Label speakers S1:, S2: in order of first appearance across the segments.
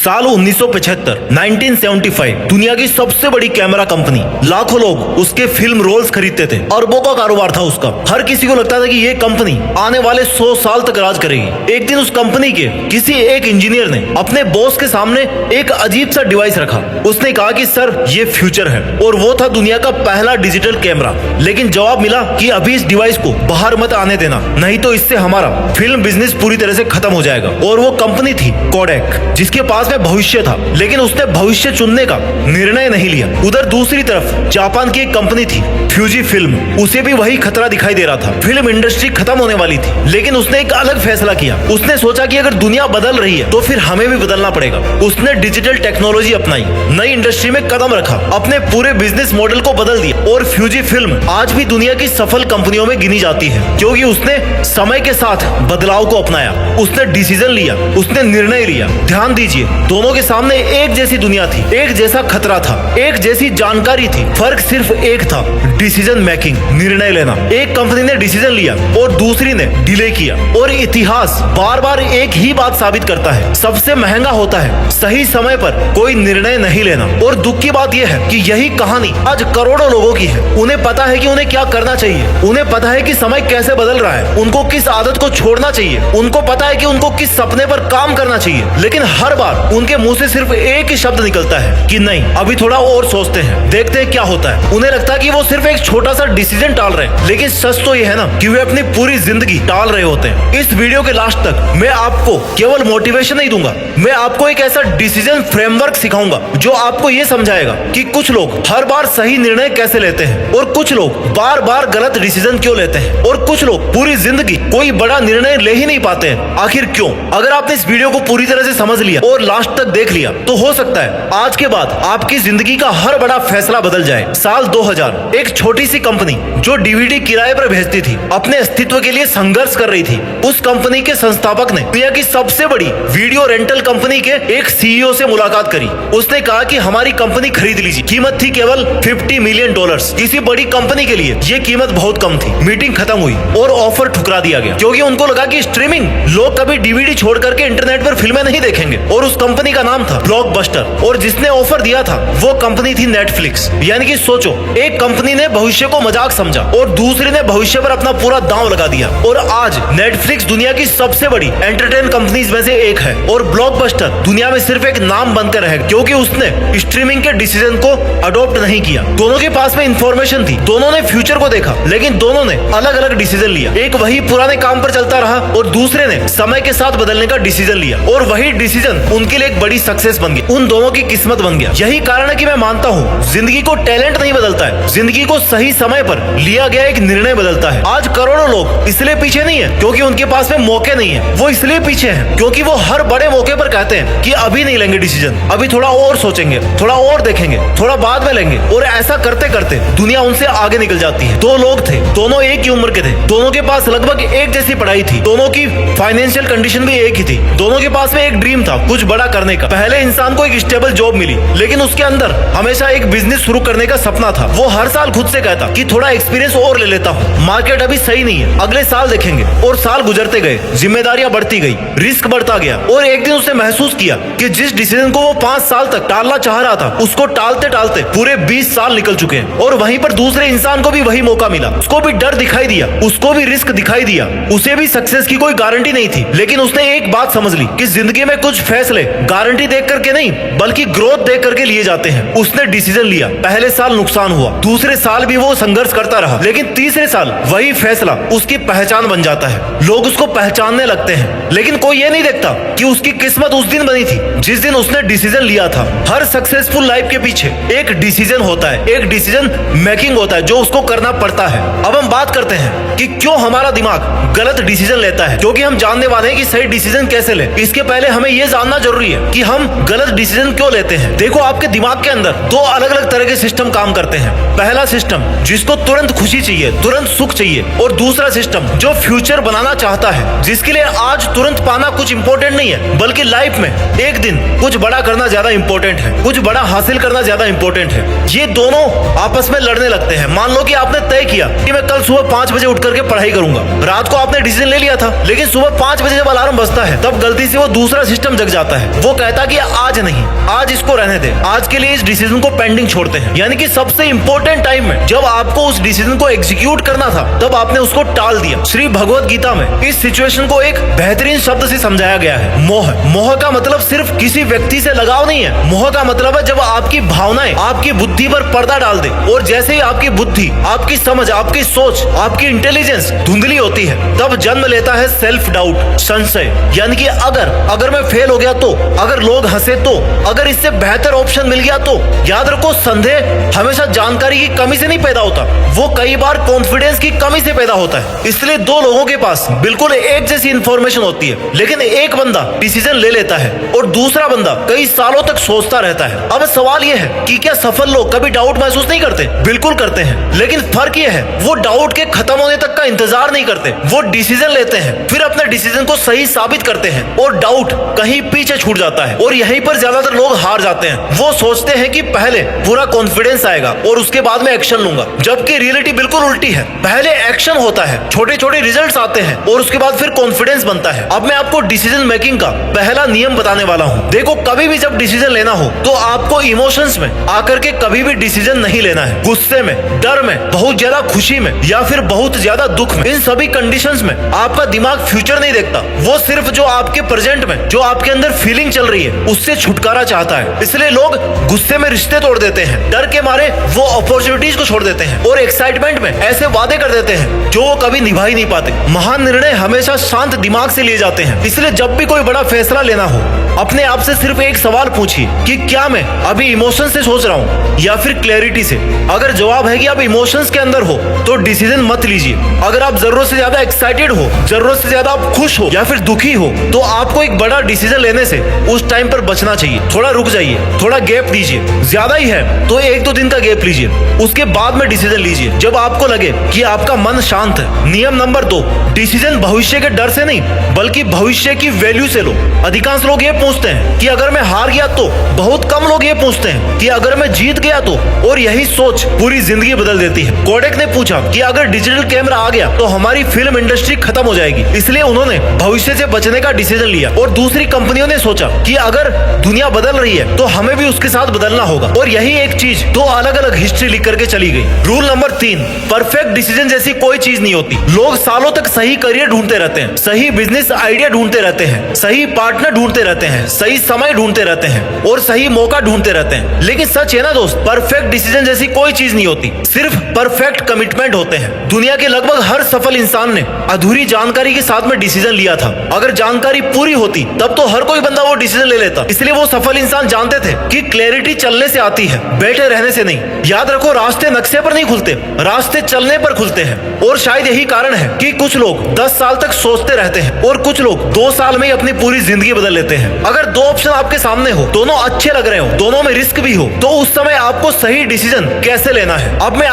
S1: साल 1975 1975 दुनिया की सबसे बड़ी कैमरा कंपनी। लाखों लोग उसके फिल्म रोल्स खरीदते थे। अरबों का कारोबार था उसका। हर किसी को लगता था कि ये कंपनी आने वाले 100 साल तक राज करेगी। एक दिन उस कंपनी के किसी एक इंजीनियर ने अपने बॉस के सामने एक अजीब सा डिवाइस रखा। उसने कहा कि सर ये फ्यूचर है, और वो था दुनिया का पहला डिजिटल कैमरा। लेकिन जवाब मिला कि अभी इस डिवाइस को बाहर मत आने देना, नहीं तो इससे हमारा फिल्म बिजनेस पूरी तरह से खत्म हो जाएगा। और वो कंपनी थी कोडैक, जिसके पास में भविष्य था, लेकिन उसने भविष्य चुनने का निर्णय नहीं लिया। उधर दूसरी तरफ जापान की एक कंपनी थी फ्यूजी फिल्म, उसे भी वही खतरा दिखाई दे रहा था। फिल्म इंडस्ट्री खत्म होने वाली थी, लेकिन उसने एक अलग फैसला किया। उसने सोचा कि अगर दुनिया बदल रही है तो फिर हमें भी बदलना पड़ेगा। उसने डिजिटल टेक्नोलॉजी अपनाई, नई इंडस्ट्री में कदम रखा, अपने पूरे बिजनेस मॉडल को बदल दिया। और फ्यूजी फिल्म आज भी दुनिया की सफल कंपनियों में गिनी जाती है, क्योंकि उसने समय के साथ बदलाव को अपनाया। उसने डिसीजन लिया, उसने निर्णय लिया। ध्यान दीजिए, दोनों के सामने एक जैसी दुनिया थी, एक जैसा खतरा था, एक जैसी जानकारी थी। फर्क सिर्फ एक था, डिसीजन मेकिंग, निर्णय लेना। एक कंपनी ने डिसीजन लिया और दूसरी ने डिले किया। और इतिहास बार बार एक ही बात साबित करता है, सबसे महंगा होता है सही समय पर कोई निर्णय नहीं लेना। और दुख की बात यह है कि यही कहानी आज करोड़ों लोगों की है। उन्हें पता है कि उन्हें क्या करना चाहिए, उन्हें पता है कि समय कैसे बदल रहा है, उनको किस आदत को छोड़ना चाहिए, उनको पता है कि उनको किस सपने पर काम करना चाहिए। लेकिन हर बार उनके मुंह से सिर्फ एक ही शब्द निकलता है कि नहीं, अभी थोड़ा और सोचते हैं, देखते हैं क्या होता है। उन्हें लगता है कि वो सिर्फ एक छोटा सा डिसीजन टाल रहे हैं, लेकिन सच तो ये है ना कि वे अपनी पूरी जिंदगी टाल रहे होते हैं। इस वीडियो के लास्ट तक मैं आपको केवल मोटिवेशन नहीं दूंगा, मैं आपको एक ऐसा डिसीजन फ्रेमवर्क सिखाऊंगा जो आपको ये समझाएगा कि कुछ लोग हर बार सही निर्णय कैसे लेते हैं, और कुछ लोग बार बार गलत डिसीजन क्यों लेते हैं, और कुछ लोग पूरी जिंदगी कोई बड़ा निर्णय ले ही नहीं पाते हैं। आखिर क्यों? अगर आपने इस वीडियो को पूरी तरह से समझ लिया और लास्ट तक देख लिया तो हो सकता है आज के बाद आपकी जिंदगी का हर बड़ा फैसला बदल जाए। साल 2000 एक छोटी सी कंपनी जो डीवीडी किराए पर भेजती थी, अपने अस्तित्व के लिए संघर्ष कर रही थी। उस कंपनी के संस्थापक ने दुनिया की सबसे बड़ी वीडियो रेंटल कंपनी के एक सीईओ से मुलाकात करी। उसने कहा कि हमारी कंपनी खरीद लीजिए। कीमत थी केवल $50 मिलियन। किसी बड़ी कंपनी के लिए ये कीमत बहुत कम थी। मीटिंग खत्म हुई और ऑफर ठुकरा दिया गया, क्योंकि उनको लगा कि स्ट्रीमिंग, लोग कभी डीवीडी छोड़ करके इंटरनेट पर फिल्में नहीं देखेंगे। और उस कंपनी का नाम था ब्लॉकबस्टर, और जिसने ऑफर दिया था वो कंपनी थी नेटफ्लिक्स। यानी कि सोचो, एक कंपनी ने भविष्य को मजाक समझा और दूसरी ने भविष्य पर अपना पूरा दांव लगा दिया। और आज नेटफ्लिक्स दुनिया की सबसे बड़ी एंटरटेन कंपनीज में से एक है, और ब्लॉकबस्टर दुनिया में सिर्फ एक नाम बनकर रह गया, क्योंकि उसने स्ट्रीमिंग के डिसीजन को अडॉप्ट नहीं किया। दोनों के पास में इंफॉर्मेशन थी, दोनों ने फ्यूचर को देखा, लेकिन दोनों ने अलग अलग डिसीजन लिया। एक वही पुराने काम पर चलता रहा, और दूसरे ने समय के साथ बदलने का डिसीजन लिया, और वही डिसीजन उनके लिए एक बड़ी सक्सेस बन गया, उन दोनों की किस्मत बन गया। यही कारण है कि मैं मानता हूँ जिंदगी को टैलेंट नहीं बदलता है, जिंदगी को सही समय पर लिया गया एक निर्णय बदलता है। आज करोड़ों लोग इसलिए पीछे नहीं है क्योंकि उनके पास में मौके नहीं है, वो इसलिए पीछे हैं क्योंकि वो हर बड़े मौके पर कहते हैं कि अभी नहीं लेंगे डिसीजन, अभी थोड़ा और सोचेंगे, थोड़ा और देखेंगे, थोड़ा बाद में लेंगे। और ऐसा करते करते दुनिया उनसे आगे निकल जाती है। दो लोग थे, दोनों एक ही उम्र के थे, दोनों के पास लगभग एक जैसी पढ़ाई थी, दोनों की फाइनेंशियल कंडीशन भी एक ही थी, दोनों के पास में एक ड्रीम था कुछ बड़ा करने का। पहले इंसान को एक स्टेबल जॉब मिली, लेकिन उसके अंदर हमेशा एक बिजनेस शुरू करने का सपना था। वो हर साल खुद से कहता कि थोड़ा एक्सपीरियंस और ले लेता हूँ, मार्केट अभी सही नहीं है, अगले साल देखेंगे। और साल गुजरते गए, जिम्मेदारियां बढ़ती गई, रिस्क बढ़ता गया। और एक दिन उसने महसूस किया कि जिस डिसीजन को वो 5 साल तक टालना चाह रहा था, उसको टालते टालते पूरे 20 साल निकल चुके हैं। और वहीं पर दूसरे इंसान को भी वही मौका मिला, उसको भी डर दिखाई दिया, उसको भी रिस्क दिखाई दिया, उसे भी सक्सेस की कोई गारंटी नहीं थी। लेकिन उसने एक बात समझ ली कि जिंदगी में कुछ फैसले गारंटी देख करके नहीं, बल्कि ग्रोथ देख करके लिए जाते हैं। उसने डिसीजन लिया, पहले साल नुकसान हुआ, दूसरे साल भी वो संघर्ष करता रहा, लेकिन तीसरे साल वही फैसला उसकी पहचान बन जाता है। लोग उसको पहचानने लगते हैं, लेकिन कोई ये नहीं देखता कि उसकी किस्मत उस दिन बनी थी जिस दिन उसने डिसीजन लिया था। हर सक्सेसफुल लाइफ के पीछे एक डिसीजन होता है, एक डिसीजन मेकिंग होता है जो उसको करना पड़ता है। अब हम बात करते हैं कि क्यों हमारा दिमाग गलत डिसीजन लेता है, क्योंकि हम जानने वाले हैं कि सही डिसीजन कैसे ले। इसके पहले हमें यह जानना जरूरी है कि हम गलत डिसीजन क्यों लेते हैं। देखो, आपके दिमाग के अंदर दो अलग अलग तरह के सिस्टम काम करते हैं। पहला सिस्टम जिसको तुरंत खुशी चाहिए, तुरंत सुख चाहिए, और दूसरा सिस्टम जो फ्यूचर बनाना चाहता है, जिसके लिए आज तुरंत पाना कुछ इंपॉर्टेंट नहीं है, बल्कि लाइफ में एक दिन कुछ बड़ा करना ज्यादा इंपॉर्टेंट है, कुछ बड़ा हासिल करना ज्यादा इंपॉर्टेंट है। ये दोनों आपस में लड़ने लगते हैं। मान लो कि आपने तय किया कि मैं कल सुबह 5 बजे उठ करके पढ़ाई करूंगा। रात को आपने डिसीजन ले लिया था, लेकिन सुबह 5 बजे जब अलार्म बजता है तब गलती से वो दूसरा सिस्टम जग जाता है वो कहता कि आज नहीं, आज इसको रहने दे, आज के लिए इस डिसीजन को पेंडिंग छोड़ते हैं। यानी कि सबसे इंपॉर्टेंट टाइम में जब आपको उस डिसीजन को एग्जीक्यूट करना था तब आपने उसको टाल दिया। श्री भगवत गीता में इस सिचुएशन को एक बेहतरीन शब्द से समझाया गया है, मोह। मोह का मतलब सिर्फ किसी व्यक्ति से लगाव नहीं है। मोह का मतलब है जब आपकी भावनाएं आपकी बुद्धि पर पर्दा डाल दे, और जैसे ही आपकी बुद्धि, आपकी समझ, आपकी सोच, आपकी इंटेलिजेंस धुंधली होती है, तब जन्म लेता है सेल्फ डाउट, संशय। यानी कि अगर मैं फेल हो गया तो, अगर लोग हंसे तो, अगर इससे बेहतर ऑप्शन मिल गया तो। याद रखो, संदेह हमेशा जानकारी की कमी से नहीं पैदा होता, वो कई बार कॉन्फिडेंस की कमी से पैदा होता है। इसलिए दो लोगों के पास बिल्कुल एक जैसी इंफॉर्मेशन होती है, लेकिन एक बंदा डिसीजन ले लेता है और दूसरा बंदा कई सालों तक सोचता रहता है। अब सवाल यह है कि क्या सफल लोग कभी डाउट महसूस नहीं करते? बिल्कुल करते हैं, लेकिन फर्क यह है वो डाउट के खत्म होने तक का इंतजार नहीं करते, वो डिसीजन लेते हैं, फिर अपने डिसीजन को सही साबित करते हैं और डाउट कहीं पीछे छूट जाता है। और यहीं पर ज्यादातर लोग हार जाते हैं। वो सोचते हैं कि पहले पूरा कॉन्फिडेंस आएगा और उसके बाद में एक्शन लूंगा, जबकि रियलिटी बिल्कुल उल्टी है। पहले एक्शन होता है, छोटे छोटे रिजल्ट्स आते हैं और उसके बाद फिर कॉन्फिडेंस बनता है। अब मैं आपको डिसीजन मेकिंग का पहला नियम बताने वाला हूँ। देखो, कभी भी जब डिसीजन लेना हो तो आपको इमोशंस में आकर के कभी भी डिसीजन नहीं लेना है। गुस्से में, डर में, बहुत ज्यादा खुशी में या फिर बहुत ज्यादा दुख में, इन सभी कंडीशंस में आपका दिमाग फ्यूचर नहीं देखता, वो सिर्फ जो आपके प्रेजेंट में, जो आपके अंदर फीलिंग चल रही है उससे छुटकारा चाहता है। इसलिए लोग गुस्से में रिश्ते तोड़ देते हैं, डर के मारे वो अपॉर्चुनिटीज को छोड़ देते हैं और एक्साइटमेंट में ऐसे वादे कर देते हैं जो वो कभी निभा ही नहीं पाते। महान निर्णय हमेशा शांत दिमाग से लिए जाते हैं। इसलिए जब भी कोई बड़ा फैसला लेना हो, अपने आप से सिर्फ एक सवाल पूछिए कि क्या मैं अभी इमोशन से सोच रहा हूँ या फिर क्लैरिटी से। अगर जवाब है कि आप इमोशंस के अंदर हो तो डिसीजन मत लीजिए। अगर आप जरूरत से ज्यादा एक्साइटेड हो, जरूरत से ज्यादा आप खुश हो या फिर दुखी हो, तो आपको एक बड़ा डिसीजन लेने से उस टाइम पर बचना चाहिए। थोड़ा रुक जाइए, थोड़ा गैप दीजिए, ज्यादा ही है तो 1-2 दिन का गैप लीजिए, उसके बाद में डिसीजन लीजिए जब आपको लगे कि आपका मन शांत है। नियम नंबर 2, डिसीजन भविष्य के डर से नहीं बल्कि भविष्य की वैल्यू से लो। अधिकांश लोग ये पूछते हैं कि अगर मैं हार गया तो, बहुत कम लोग ये पूछते हैं कि अगर मैं जीत गया तो, और यही सोच पूरी जिंदगी बदल देती है। कोडेक ने पूछा कि अगर डिजिटल कैमरा आ गया तो हमारी फिल्म इंडस्ट्री खत्म हो जाएगी, इसलिए उन्होंने भविष्य से बचने का डिसीजन लिया। और दूसरी कंपनियों ने सोचा कि अगर दुनिया बदल रही है तो हमें भी उसके साथ बदलना होगा, और यही एक चीज दो अलग अलग हिस्ट्री लिख करके चली गई। रूल नंबर 3, परफेक्ट डिसीजन जैसी कोई चीज नहीं होती। लोग सालों तक सही करियर ढूंढते रहते हैं, सही बिजनेस आइडिया ढूंढते रहते हैं, सही पार्टनर ढूंढते रहते हैं, सही समय ढूंढते रहते हैं और सही मौका ढूंढते रहते हैं। लेकिन सच है ना दोस्त, परफेक्ट डिसीजन जैसी कोई चीज नहीं होती, सिर्फ परफेक्ट कमिटमेंट होते हैं। दुनिया के लगभग हर सफल इंसान ने अधूरी जानकारी के साथ में डिसीजन लिया था। अगर जानकारी पूरी होती तब तो हर कोई बंदा वो डिसीजन ले लेता। इसलिए वो सफल इंसान जानते थे कि क्लैरिटी चलने से आती है, बैठे रहने से नहीं। याद रखो, रास्ते नक्शे पर नहीं खुलते, रास्ते चलने पर खुलते हैं। और शायद यही कारण है कि कुछ लोग 10 साल तक सोचते रहते हैं और कुछ लोग 2 साल में ही अपनी पूरी जिंदगी बदल लेते हैं। अगर 2 ऑप्शन आपके सामने हो, दोनों अच्छे लग रहे हो, दोनों में रिस्क भी हो, तो उस समय आपको सही डिसीजन कैसे लेना है। अब मैं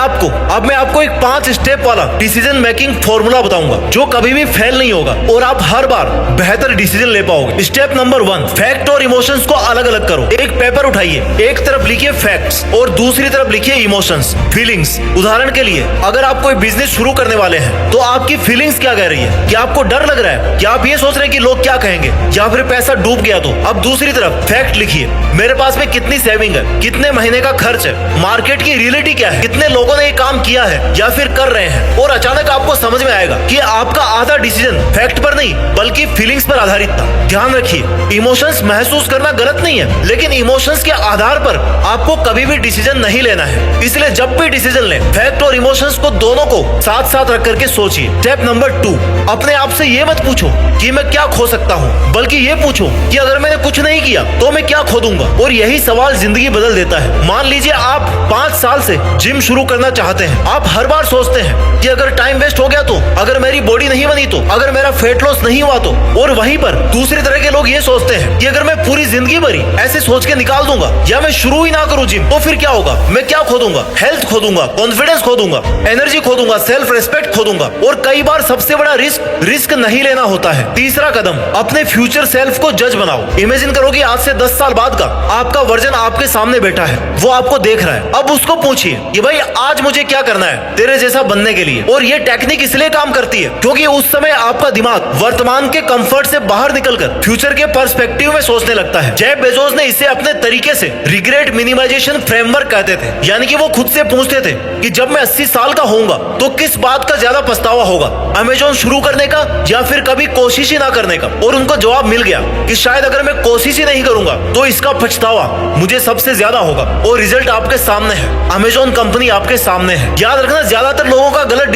S1: आपको एक 5 स्टेप वाला डिसीजन मेकिंग फॉर्मूला बताऊंगा जो कभी भी फेल नहीं होगा और आप हर बार बेहतर डिसीजन ले पाओगे। स्टेप नंबर 1, फैक्ट और इमोशंस को अलग अलग करो। एक पेपर उठाइए, एक तरफ लिखिए फैक्ट्स और दूसरी तरफ लिखिए इमोशंस, फीलिंग्स। उदाहरण के लिए, अगर आप कोई बिजनेस शुरू करने वाले हैं तो आपकी फीलिंग्स क्या कह रही है? क्या आपको डर लग रहा है? क्या आप ये सोच रहे हैं कि लोग क्या कहेंगे, या फिर पैसा डूब गया तो? अब दूसरी तरफ फैक्ट लिखिए, मेरे पास में कितनी सेविंग है, कितने महीने का खर्च है, मार्केट की रियलिटी क्या है, कितने लोगों ने ये काम किया है या फिर कर रहे हैं। और अचानक आपको समझ में आएगा कि आपका आधा डिसीजन फैक्ट पर नहीं बल्कि फीलिंग्स पर आधारित था। ध्यान रखिए, इमोशंस महसूस करना गलत नहीं है, लेकिन इमोशंस के आधार पर आपको कभी भी डिसीजन नहीं लेना है। इसलिए जब भी डिसीजन लें, फैक्ट और इमोशंस को दोनों को साथ साथ रख करके सोचिए। स्टेप नंबर 2, अपने आप से ये मत पूछो कि मैं क्या खो सकता हूँ, बल्कि ये पूछो कि अगर मैंने कुछ नहीं किया तो मैं क्या खो दूंगा। और यही सवाल जिंदगी बदल देता है। मान लीजिए आप 5 साल से जिम शुरू करना चाहते हैं। आप हर बार सोचते हैं कि अगर टाइम वेस्ट हो गया तो, अगर मेरी बॉडी नहीं बनी तो, अगर मेरा फेट लॉस नहीं हुआ तो। और वहीं पर दूसरी तरह के लोग ये सोचते हैं कि अगर मैं पूरी जिंदगी भरी ऐसे सोच के निकाल दूंगा या मैं शुरू ही ना करूं जिम तो फिर क्या होगा, मैं क्या खो दूंगा, हेल्थ खो दूंगा, कॉन्फिडेंस खो दूंगा, एनर्जी खो दूंगा, सेल्फ रिस्पेक्ट खो दूंगा। और कई बार सबसे बड़ा रिस्क नहीं लेना होता है। तीसरा कदम, अपने फ्यूचर सेल्फ को जज बनाओ। इमेजिन करो कि आज से 10 साल बाद का आपका वर्जन आपके सामने बैठा है, वो आपको देख रहा है। अब उसको पूछिए कि भाई आज मुझे क्या करना है तेरे जैसा बनने के लिए। और ये टेक्निक इसलिए काम करती है क्योंकि उस समय आपका दिमाग वर्तमान के कंफर्ट से बाहर निकलकर फ्यूचर के पर्सपेक्टिव पर्सपेक्टिव में सोचने लगता है। जेफ बेजोस ने इसे अपने तरीके से रिग्रेट मिनिमाइजेशन फ्रेमवर्क कहते थे, यानी कि वो खुद से पूछते थे कि जब मैं 80 साल का होऊंगा तो किस बात का ज्यादा पछतावा होगा, अमेजोन शुरू करने का या फिर कभी कोशिश ही ना करने का। और उनको जवाब मिल गया कि शायद अगर मैं कोशिश ही नहीं करूंगा तो इसका पछतावा मुझे सबसे ज्यादा होगा। और रिजल्ट आपके सामने है, अमेजोन कंपनी आपके सामने है। याद रखना, ज्यादातर लोगों का गलत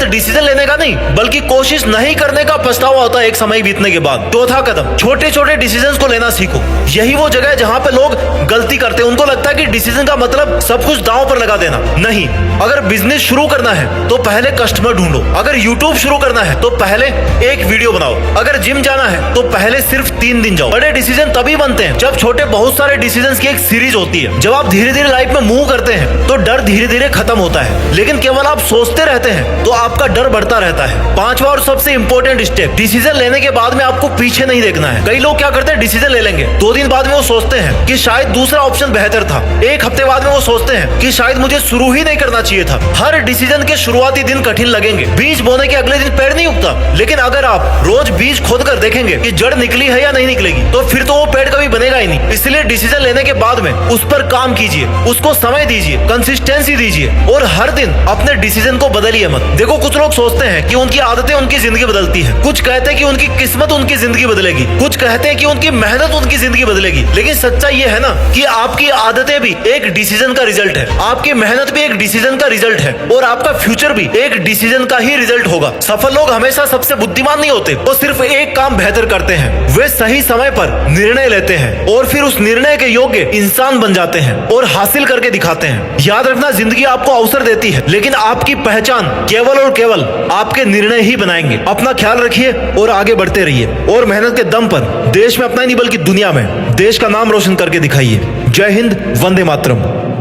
S1: डिसीजन लेने का नहीं बल्कि कोशिश नहीं करने का पछतावा होता है एक समय बीतने के बाद। चौथा कदम, छोटे छोटे डिसीजन को लेना सीखो। यही वो जगह है जहाँ पे लोग गलती करते हैं। उनको लगता है कि डिसीजन का मतलब सब कुछ दांव पर लगा देना। नहीं, अगर बिजनेस शुरू करना है तो पहले कस्टमर ढूंढो। अगर यूट्यूब शुरू करना है तो पहले एक वीडियो बनाओ। अगर जिम जाना है तो पहले सिर्फ 3 दिन जाओ। बड़े डिसीजन तभी बनते हैं जब छोटे बहुत सारे डिसीजन की एक सीरीज होती है। जब आप धीरे धीरे लाइफ में मूव करते हैं तो डर धीरे धीरे खत्म होता है, लेकिन केवल आप सोचते रहते हैं तो आपका डर बढ़ता रहता है। 5वां और सबसे इंपॉर्टेंट स्टेप, डिसीजन लेने के बाद में आपको पीछे नहीं देखना है। कई लोग क्या करते हैं, डिसीजन ले लेंगे, 2 दिन बाद में वो सोचते हैं कि शायद दूसरा ऑप्शन बेहतर था। 1 हफ्ते बाद में वो सोचते हैं कि शायद मुझे शुरू ही नहीं करना चाहिए था। हर डिसीजन के शुरुआती दिन कठिन लगेंगे, बीज बोने के अगले दिन पेड़ नहीं उगता, लेकिन अगर आप रोज बीज खोद कर देखेंगे कि जड़ निकली है या नहीं निकलेगी तो फिर तो वो पेड़ कभी बनेगा ही नहीं। इसलिए डिसीजन लेने के बाद में उस पर काम कीजिए, उसको समय दीजिए, कंसिस्टेंसी दीजिए और हर दिन अपने डिसीजन को बदलिए मत। देखो, कुछ लोग सोचते हैं कि उनकी आदतें उनकी जिंदगी बदलती है, कुछ कहते हैं कि उनकी किस्मत उनकी जिंदगी बदलेगी, कुछ कहते हैं कि उनकी मेहनत उनकी जिंदगी बदलेगी। लेकिन सच्चाई ये है ना कि आपकी आदतें भी एक डिसीजन का रिजल्ट है, आपकी मेहनत भी एक डिसीजन का रिजल्ट है और आपका फ्यूचर भी एक डिसीजन का ही रिजल्ट होगा। सफल लोग हमेशा सबसे बुद्धिमान नहीं होते, वो सिर्फ एक काम बेहतर करते हैं। वे सही समय पर निर्णय लेते हैं और फिर उस निर्णय के योग्य इंसान बन जाते हैं और हासिल करके दिखाते हैं। याद रखना, जिंदगी आपको अवसर देती है, लेकिन आपकी पहचान केवल और केवल आपके निर्णय ही बनाएंगे। अपना ख्याल रखिए और आगे बढ़ते रहिए और मेहनत के दम पर देश में अपना ही नहीं बल्कि दुनिया में देश का नाम रोशन करके दिखाइए। जय हिंद, वंदे मातरम।